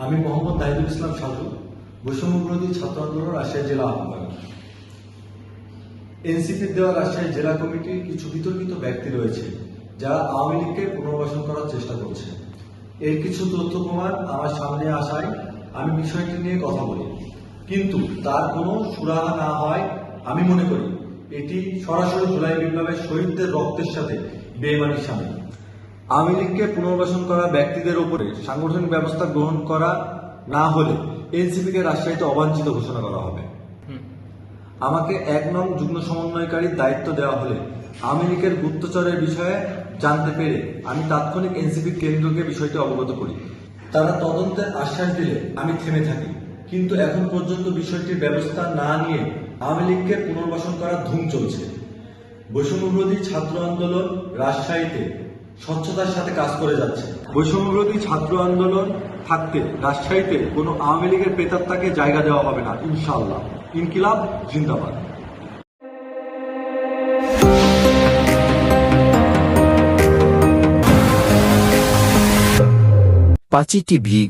আমি মোহাম্মদ নাহিদুল ইসলাম সাজু, বৈষম্য বিরোধী ছাত্র আন্দোলন রাজশাহী জেলা আহ্বায়ক। এনসিপির দেওয়া রাজশাহী জেলা কমিটির কিছু বিতর্কিত ব্যক্তি রয়েছে যারা আওয়ামী লীগকে পুনর্বাসন করার চেষ্টা করছে। এর কিছু তথ্য প্রমাণ আমার সামনে আসায় আমি বিষয়টি নিয়ে কথা বলি, কিন্তু তার কোনো সুরাহা না হয় আমি মনে করি এটি সরাসরি জুলাই বিপ্লবের শহীদদের রক্তের সাথে বেইমানির সামিল। আওয়ামী লীগকে পুনর্বাসন করা ব্যক্তিদের উপরে সাংগঠনিক ব্যবস্থা গ্রহণ করা না হলে এনসিপিকে রাজশাহীতে অবাঞ্ছিত ঘোষণা করা হবে। আমাকে ১ নং যুগ্ম সমন্বয়কারীর দায়িত্ব দেওয়া হলে আওয়ামী লীগের গুপ্তচরের বিষয়ে জানতে পেরে আমি তাৎক্ষণিক এনসিপি কেন্দ্রকে বিষয়টি অবগত করি। তারা তদন্তের আশ্বাস দিলে আমি থেমে থাকি, কিন্তু এখন পর্যন্ত বিষয়টির ব্যবস্থা না নিয়ে আওয়ামী লীগকে পুনর্বাসন করার ধুম চলছে। বৈষম্য বিরোধী ছাত্র আন্দোলন রাজশাহীতে স্বচ্ছতার সাথে কাজ করে যাচ্ছে। বৈষম্য বিরোধী ছাত্র আন্দোলন থাকতে রাজশাহীতে কোনো আওয়ামী লীগের প্রেতাত্মাকে জায়গা দেওয়া হবে না, ইনশাআল্লাহ। ইনকিলাব জিন্দাবাদ। পাঁচি টিভি।